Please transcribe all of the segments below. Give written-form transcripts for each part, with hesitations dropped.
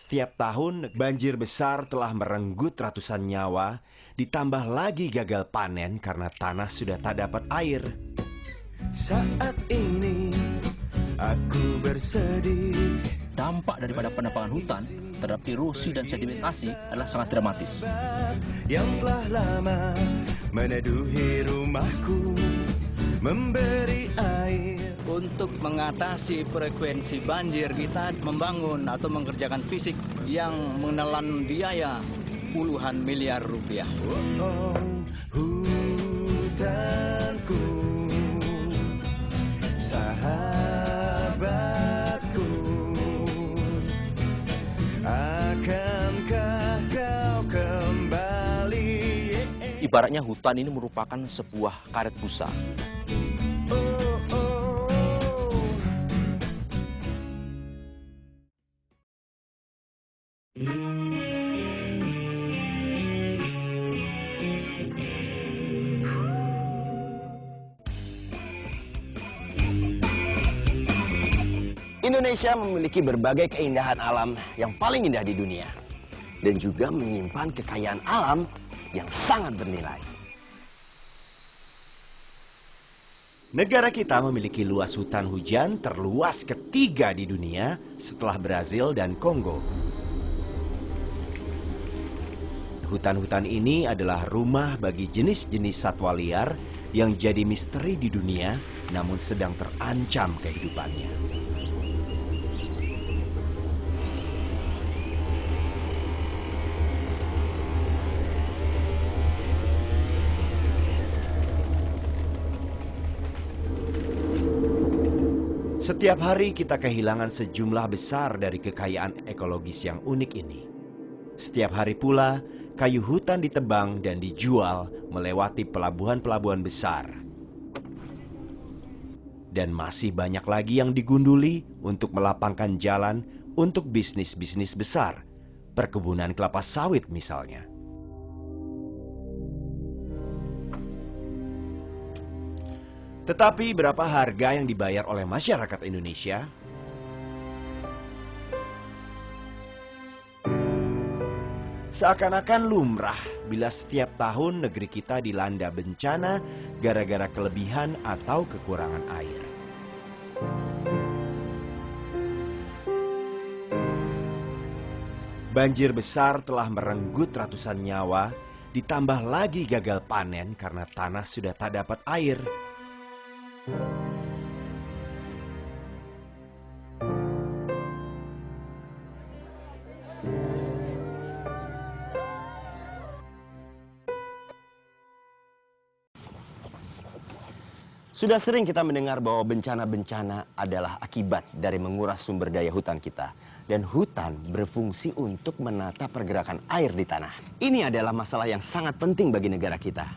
Setiap tahun banjir besar telah merenggut ratusan nyawa, ditambah lagi gagal panen karena tanah sudah tak dapat air. Saat ini aku bersedih. Dampak daripada penebangan hutan terhadap erosi dan sedimentasi adalah sangat dramatis. Yang telah lama meneduhi rumahku, memberi air. Untuk mengatasi frekuensi banjir, kita membangun atau mengerjakan fisik yang menelan biaya puluhan miliar rupiah. Hutanku, sahabatku, akankah kau kembali? Ibaratnya hutan ini merupakan sebuah karet busa. Indonesia memiliki berbagai keindahan alam yang paling indah di dunia dan juga menyimpan kekayaan alam yang sangat bernilai. Negara kita memiliki luas hutan hujan terluas ketiga di dunia setelah Brazil dan Kongo. Hutan-hutan ini adalah rumah bagi jenis-jenis satwa liar yang jadi misteri di dunia namun sedang terancam kehidupannya. Setiap hari kita kehilangan sejumlah besar dari kekayaan ekologis yang unik ini. Setiap hari pula, kayu hutan ditebang dan dijual melewati pelabuhan-pelabuhan besar. Dan masih banyak lagi yang digunduli untuk melapangkan jalan untuk bisnis-bisnis besar, perkebunan kelapa sawit misalnya. Tetapi berapa harga yang dibayar oleh masyarakat Indonesia? Seakan-akan lumrah bila setiap tahun negeri kita dilanda bencana gara-gara kelebihan atau kekurangan air. Banjir besar telah merenggut ratusan nyawa, ditambah lagi gagal panen karena tanah sudah tak dapat air. Sudah sering kita mendengar bahwa bencana-bencana adalah akibat dari menguras sumber daya hutan kita. Dan hutan berfungsi untuk menata pergerakan air di tanah. Ini adalah masalah yang sangat penting bagi negara kita.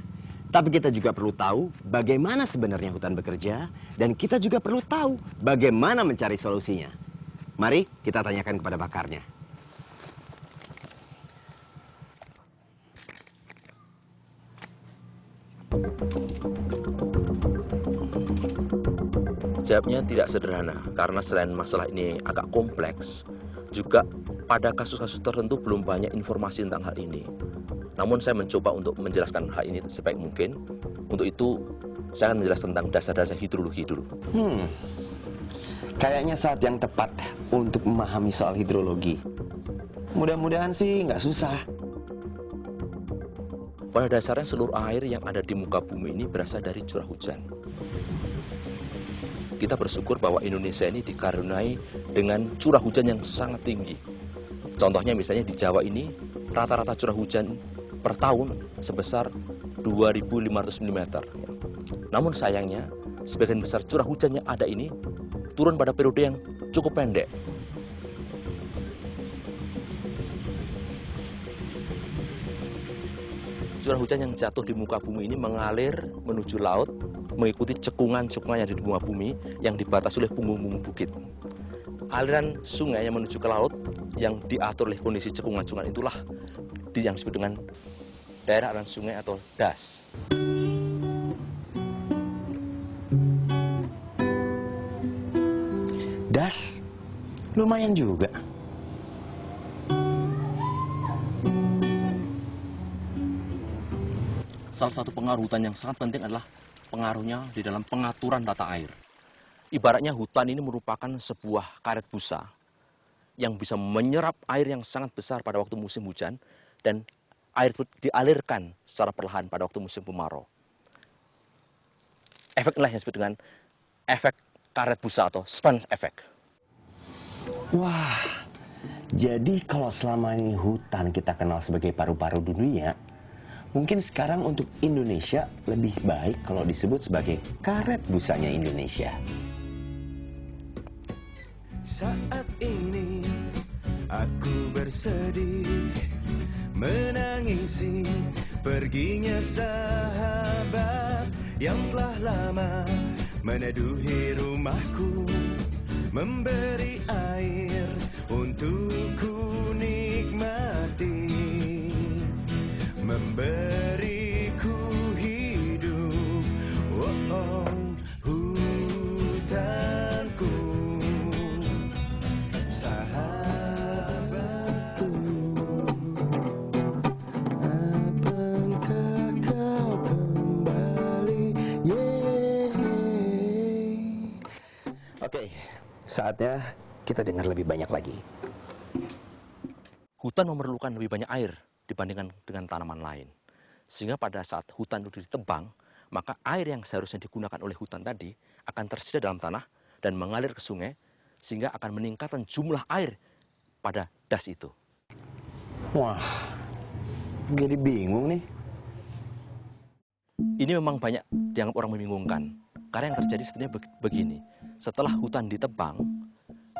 Tapi kita juga perlu tahu bagaimana sebenarnya hutan bekerja. Dan kita juga perlu tahu bagaimana mencari solusinya. Mari kita tanyakan kepada pakarnya. Jawabnya tidak sederhana, karena selain masalah ini agak kompleks, juga pada kasus-kasus tertentu belum banyak informasi tentang hal ini. Namun saya mencoba untuk menjelaskan hal ini sebaik mungkin. Untuk itu, saya akan menjelaskan tentang dasar-dasar hidrologi dulu. Kayaknya saat yang tepat untuk memahami soal hidrologi. Mudah-mudahan sih nggak susah. Pada dasarnya seluruh air yang ada di muka bumi ini berasal dari curah hujan. Kita bersyukur bahwa Indonesia ini dikaruniai dengan curah hujan yang sangat tinggi. Contohnya misalnya di Jawa ini, rata-rata curah hujan per tahun sebesar 2.500 mm. Namun sayangnya, sebagian besar curah hujan yang ada ini turun pada periode yang cukup pendek. Curah hujan yang jatuh di muka bumi ini mengalir menuju laut, mengikuti cekungan-cekungan yang ada di muka bumi yang dibatasi oleh punggung-punggung bukit. Aliran sungai yang menuju ke laut yang diatur oleh kondisi cekungan-cekungan itulah yang disebut dengan daerah aliran sungai atau das. Das, lumayan juga. salah satu pengaruh hutan yang sangat penting adalah pengaruhnya di dalam pengaturan tata air. Ibaratnya hutan ini merupakan sebuah karet busa yang bisa menyerap air yang sangat besar pada waktu musim hujan dan air tersebut dialirkan secara perlahan pada waktu musim kemarau. Efek inilah yang disebut dengan efek karet busa atau sponge effect. Wah, jadi kalau selama ini hutan kita kenal sebagai paru-paru dunia, mungkin sekarang untuk Indonesia lebih baik kalau disebut sebagai karet busanya Indonesia. Saat ini aku bersedih menangisi perginya sahabat yang telah lama meneduhi rumahku, memberi air untuk ku nikmati, memberiku hidup. Oh, oh, hutanku, sahabatku. Apakah kau kembali? Oke, saatnya kita dengar lebih banyak lagi. Hutan memerlukan lebih banyak air dibandingkan dengan tanaman lain. Sehingga pada saat hutan itu ditebang, maka air yang seharusnya digunakan oleh hutan tadi akan tersisa dalam tanah dan mengalir ke sungai, sehingga akan meningkatkan jumlah air pada das itu. Wah, jadi bingung nih. Ini memang banyak dianggap orang membingungkan. Karena yang terjadi sebenarnya begini. Setelah hutan ditebang,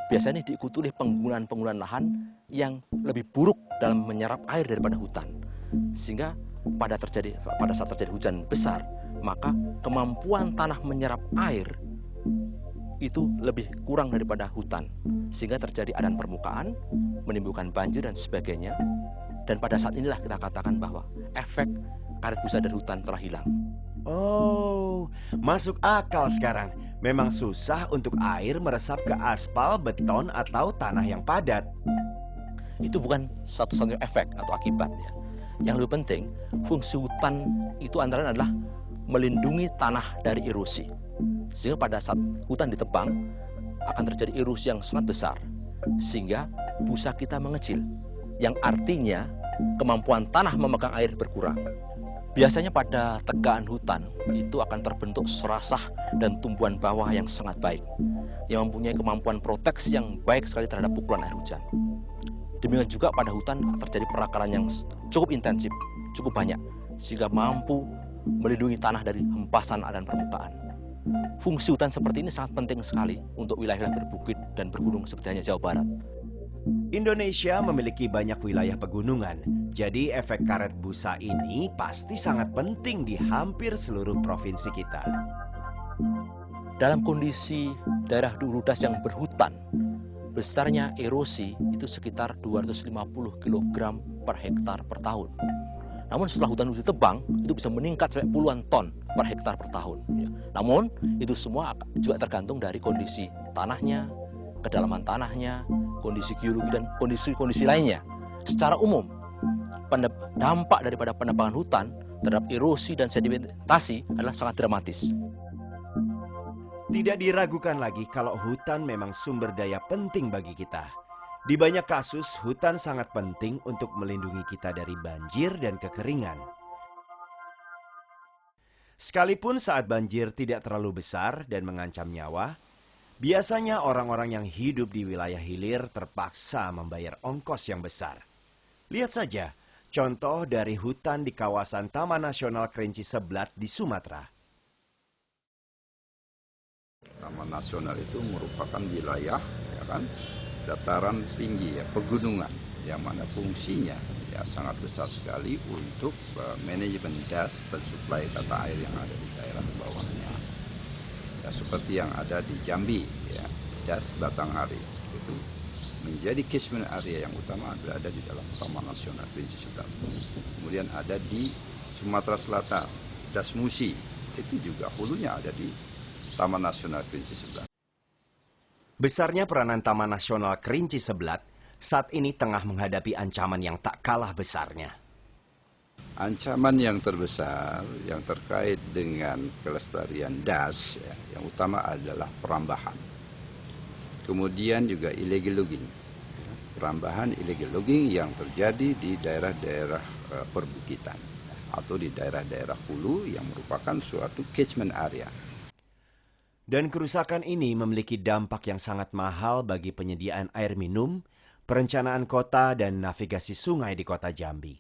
biasanya diikuti oleh penggunaan lahan yang lebih buruk dalam menyerap air daripada hutan. Sehingga pada saat terjadi hujan besar, maka kemampuan tanah menyerap air itu lebih kurang daripada hutan. Sehingga terjadi adan permukaan, menimbulkan banjir dan sebagainya. Dan pada saat inilah kita katakan bahwa efek karet busa dari hutan telah hilang. Oh, masuk akal sekarang. Memang susah untuk air meresap ke aspal, beton, atau tanah yang padat. Itu bukan satu-satunya efek atau akibatnya. Yang lebih penting, fungsi hutan itu antara lain adalah melindungi tanah dari erosi. Sehingga pada saat hutan ditebang, akan terjadi erosi yang sangat besar. Sehingga busa kita mengecil. Yang artinya, kemampuan tanah memegang air berkurang. Biasanya pada tegaan hutan itu akan terbentuk serasah dan tumbuhan bawah yang sangat baik, yang mempunyai kemampuan proteksi yang baik sekali terhadap pukulan air hujan. Demikian juga pada hutan terjadi perakaran yang cukup intensif, cukup banyak, sehingga mampu melindungi tanah dari hempasan adan permukaan. Fungsi hutan seperti ini sangat penting sekali untuk wilayah-wilayah berbukit dan bergunung seperti halnya Jawa Barat. Indonesia memiliki banyak wilayah pegunungan, jadi efek karet busa ini pasti sangat penting di hampir seluruh provinsi kita. Dalam kondisi daerah ludas yang berhutan, besarnya erosi itu sekitar 250 kg per hektar per tahun. Namun setelah hutan itu ditebang, itu bisa meningkat sampai puluhan ton per hektar per tahun. Namun itu semua juga tergantung dari kondisi tanahnya, kedalaman tanahnya, kondisi geologi dan kondisi lainnya. Secara umum, dampak daripada penebangan hutan terhadap erosi dan sedimentasi adalah sangat dramatis. Tidak diragukan lagi kalau hutan memang sumber daya penting bagi kita. Di banyak kasus, hutan sangat penting untuk melindungi kita dari banjir dan kekeringan. Sekalipun saat banjir tidak terlalu besar dan mengancam nyawa, biasanya orang-orang yang hidup di wilayah hilir terpaksa membayar ongkos yang besar. Lihat saja contoh dari hutan di kawasan Taman Nasional Kerinci Seblat di Sumatera. Taman Nasional itu merupakan wilayah, ya kan, dataran tinggi, ya, pegunungan, yang mana fungsinya ya sangat besar sekali untuk manajemen das dan suplai tata air yang ada di daerah bawahnya. Ya, seperti yang ada di Jambi, ya, das Batanghari itu menjadi catchment area yang utama berada di dalam Taman Nasional Kerinci Seblat. Kemudian ada di Sumatera Selatan, das Musi, itu juga hulunya ada di Taman Nasional Kerinci Seblat. Besarnya peranan Taman Nasional Kerinci Seblat saat ini tengah menghadapi ancaman yang tak kalah besarnya. Ancaman yang terbesar yang terkait dengan kelestarian das, ya, yang utama adalah perambahan. Kemudian juga illegal logging, perambahan illegal logging yang terjadi di daerah-daerah perbukitan atau di daerah-daerah hulu yang merupakan suatu catchment area. Dan kerusakan ini memiliki dampak yang sangat mahal bagi penyediaan air minum, perencanaan kota, dan navigasi sungai di kota Jambi.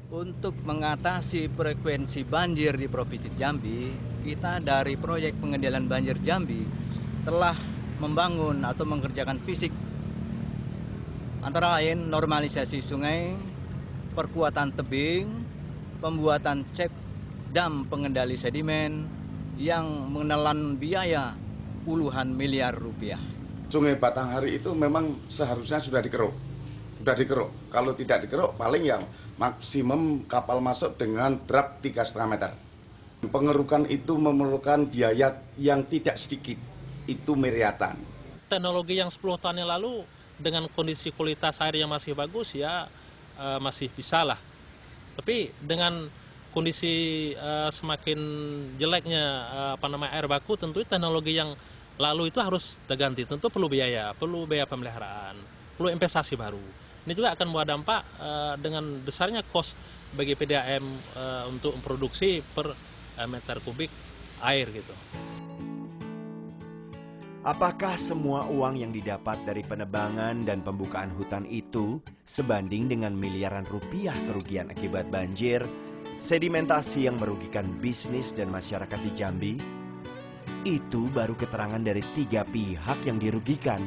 Untuk mengatasi frekuensi banjir di Provinsi Jambi, kita dari proyek pengendalian banjir Jambi telah membangun atau mengerjakan fisik antara lain normalisasi sungai, perkuatan tebing, pembuatan cek dam pengendali sedimen yang menelan biaya puluhan miliar rupiah. Sungai Batanghari itu memang seharusnya sudah dikeruk. Kalau tidak dikeruk paling yang maksimum kapal masuk dengan drap 3,5 meter. Pengerukan itu memerlukan biaya yang tidak sedikit, itu miliaran. Teknologi yang 10 tahun yang lalu dengan kondisi kualitas air yang masih bagus ya masih bisa lah. Tapi dengan kondisi semakin jeleknya air baku, tentu teknologi yang lalu itu harus diganti. Tentu perlu biaya pemeliharaan, perlu investasi baru. Ini juga akan membawa dampak dengan besarnya cost bagi PDAM untuk memproduksi per meter kubik air gitu. Apakah semua uang yang didapat dari penebangan dan pembukaan hutan itu sebanding dengan miliaran rupiah kerugian akibat banjir, sedimentasi yang merugikan bisnis dan masyarakat di Jambi? Itu baru keterangan dari 3 pihak yang dirugikan.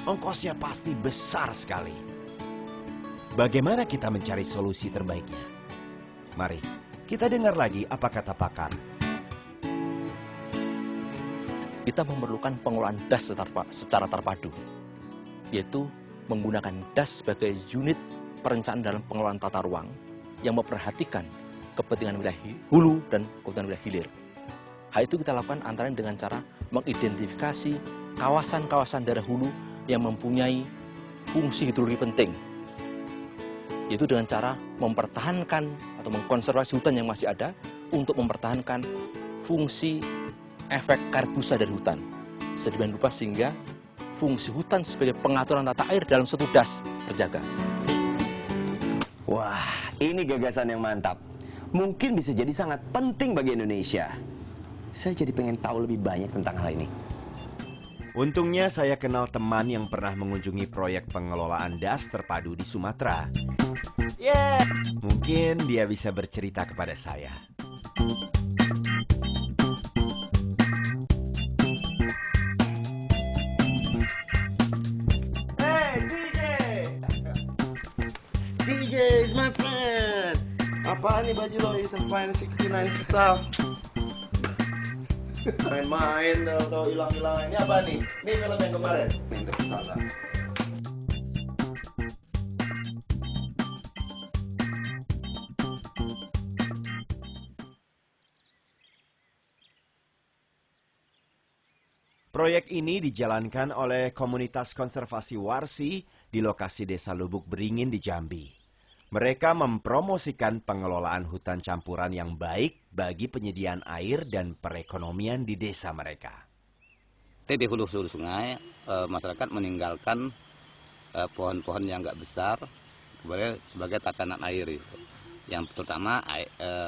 Ongkosnya pasti besar sekali. Bagaimana kita mencari solusi terbaiknya? Mari kita dengar lagi apa kata pakar. Kita memerlukan pengelolaan das secara terpadu, yaitu menggunakan das sebagai unit perencanaan dalam pengelolaan tata ruang yang memperhatikan kepentingan wilayah hulu dan kepentingan wilayah hilir. Hal itu kita lakukan antara lain dengan cara mengidentifikasi kawasan-kawasan daerah hulu yang mempunyai fungsi hidrologi penting, yaitu dengan cara mempertahankan atau mengkonservasi hutan yang masih ada untuk mempertahankan fungsi efek karet busa dari hutan sedemikian rupa sehingga fungsi hutan sebagai pengaturan tata air dalam suatu das terjaga. Wah, ini gagasan yang mantap. Mungkin bisa jadi sangat penting bagi Indonesia. Saya jadi pengen tahu lebih banyak tentang hal ini. Untungnya saya kenal teman yang pernah mengunjungi proyek pengelolaan das terpadu di Sumatera. Mungkin dia bisa bercerita kepada saya. DJ is my friend. Apaan nih baju lo? Is a fine 69 stuff. Main-main tau hilang-hilang. Ini apa nih? Ini film yang kemarin. Interstellar. Proyek ini dijalankan oleh komunitas konservasi Warsi di lokasi Desa Lubuk Beringin di Jambi. Mereka mempromosikan pengelolaan hutan campuran yang baik bagi penyediaan air dan perekonomian di desa mereka. Di hulu sungai, masyarakat meninggalkan pohon-pohon yang nggak besar sebagai tatanan air. Yang terutama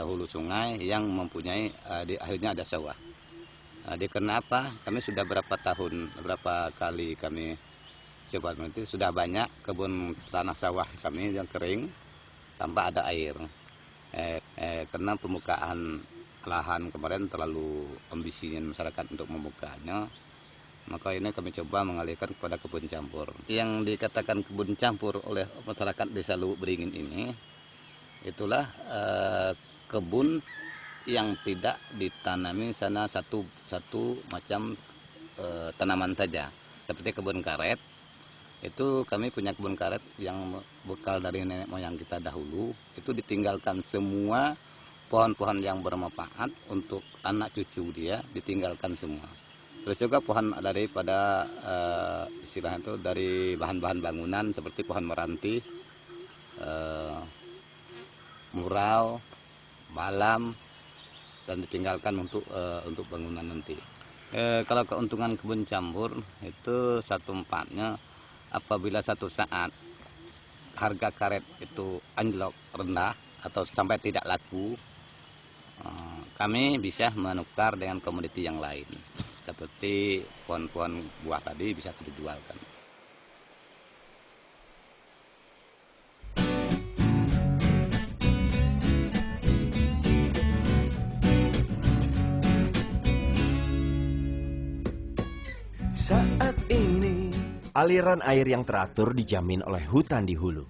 hulu sungai yang mempunyai di akhirnya ada sawah. Kenapa? Kami sudah berapa kali kami coba meneliti, sudah banyak kebun tanah sawah kami yang kering tanpa ada air. Karena pembukaan lahan kemarin terlalu ambisinya masyarakat untuk membukanya, maka ini kami coba mengalihkan kepada kebun campur. Yang dikatakan kebun campur oleh masyarakat Desa Lubuk Beringin ini, itulah kebun yang tidak ditanami sana satu macam tanaman saja. Seperti kebun karet, itu kami punya kebun karet yang bekal dari nenek moyang kita dahulu, itu ditinggalkan semua pohon-pohon yang bermanfaat untuk anak cucu dia, ditinggalkan semua. Terus juga pohon daripada istilahnya itu dari bahan-bahan bangunan seperti pohon meranti, mural, malam, dan ditinggalkan untuk bangunan nanti. Kalau keuntungan kebun campur itu 1/4-nya apabila satu saat harga karet itu anjlok rendah atau sampai tidak laku, kami bisa menukar dengan komoditi yang lain seperti pohon-pohon buah tadi bisa dijualkan. Saat ini, aliran air yang teratur dijamin oleh hutan di hulu.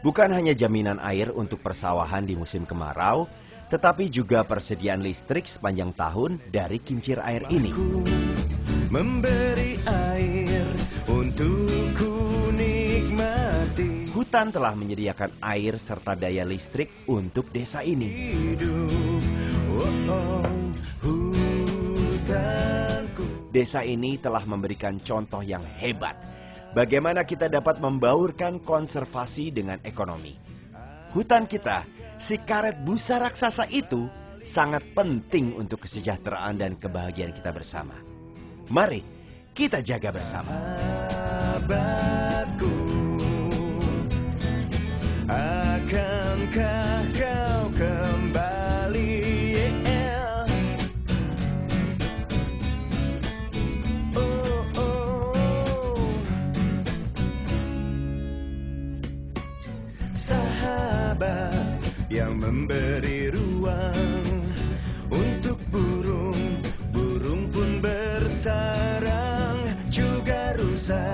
Bukan hanya jaminan air untuk persawahan di musim kemarau, tetapi juga persediaan listrik sepanjang tahun dari kincir air ini. Memberi air untuk ku nikmati. Hutan telah menyediakan air serta daya listrik untuk desa ini. Desa ini telah memberikan contoh yang hebat bagaimana kita dapat membaurkan konservasi dengan ekonomi. Hutan kita, si karet busa raksasa itu, sangat penting untuk kesejahteraan dan kebahagiaan kita bersama. Mari kita jaga bersama. Sahabatku, akankah kau kembali? Sahabat yang memberi ruang untuk burung, burung pun bersarang, juga rusa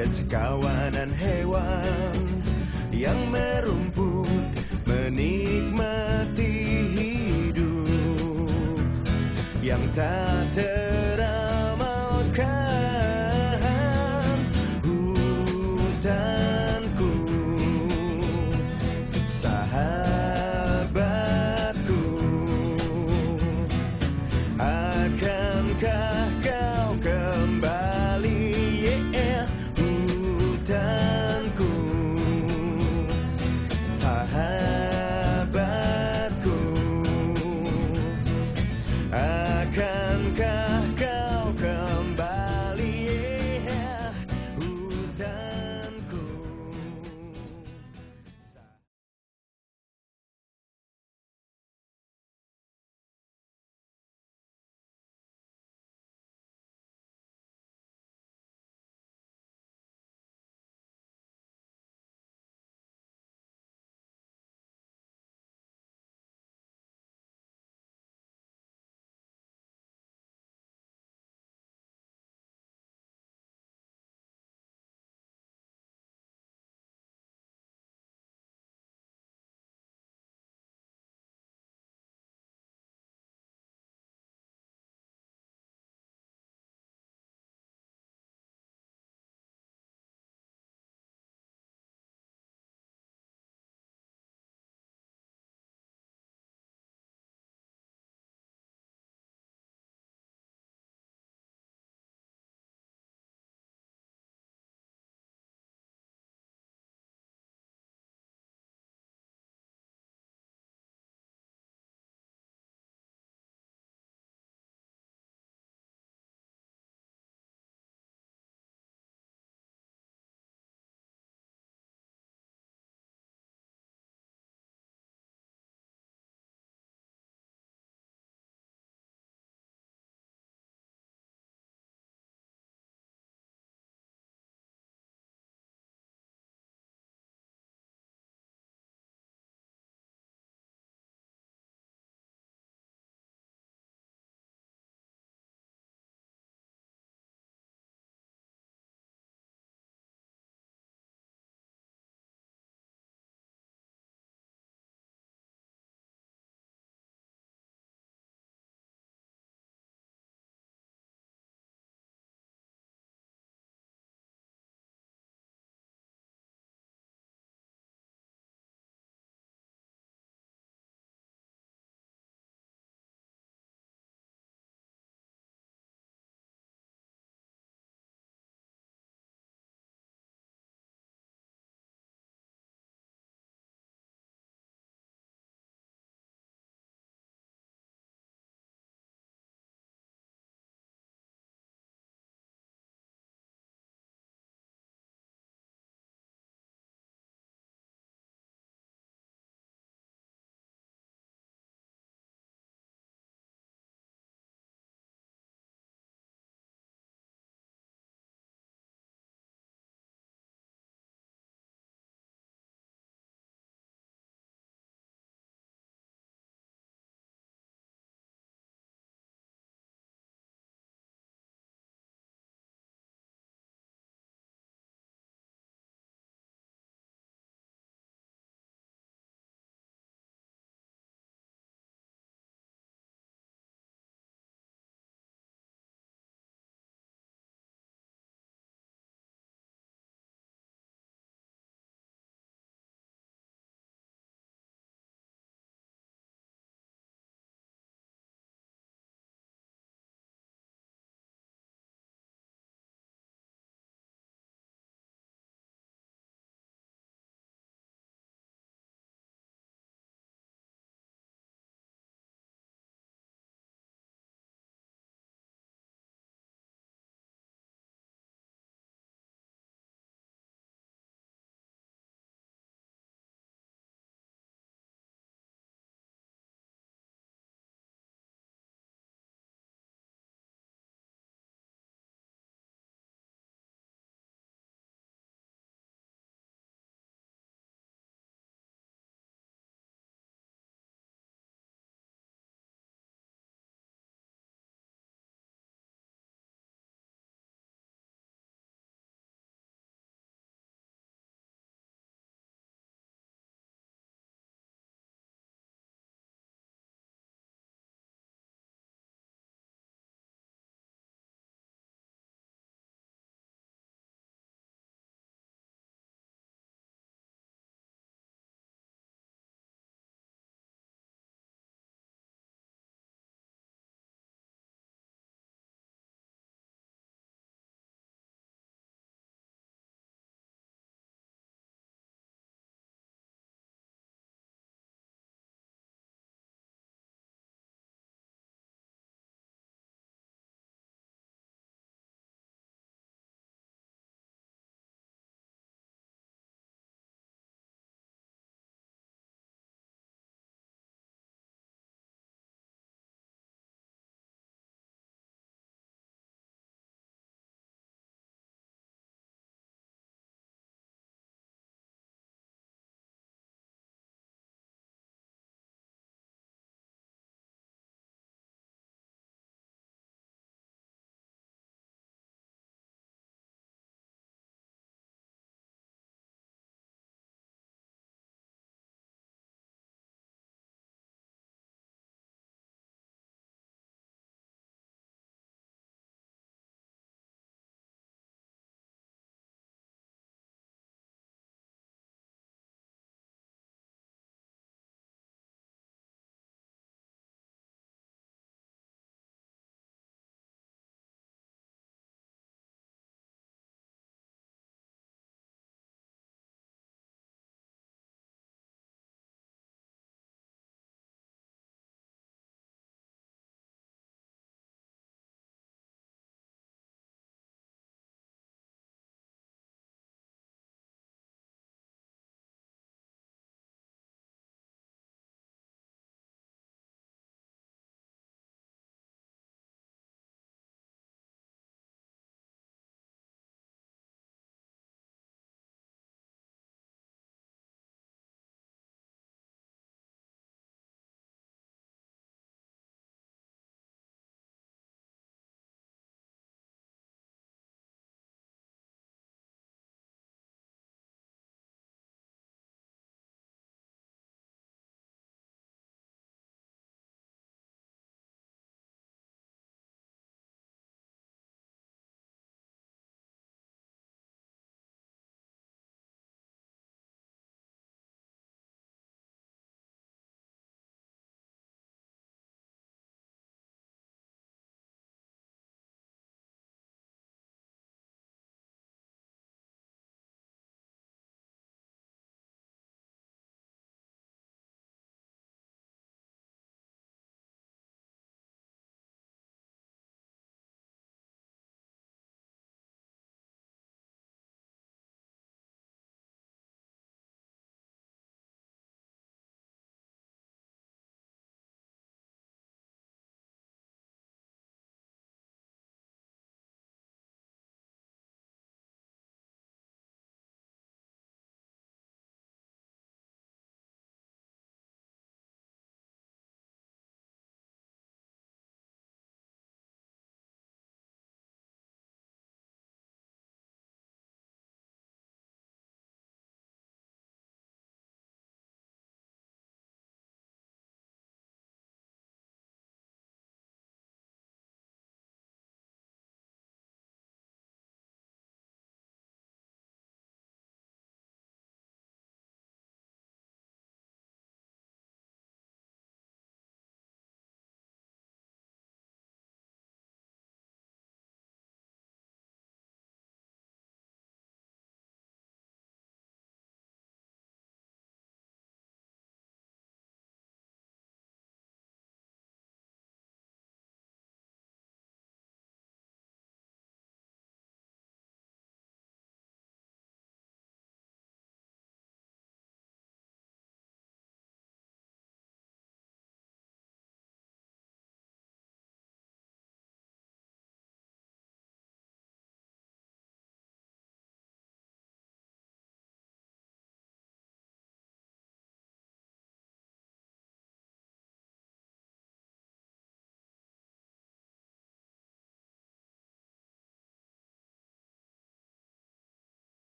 dan sekawanan hewan yang merumput menikmati hidup yang tak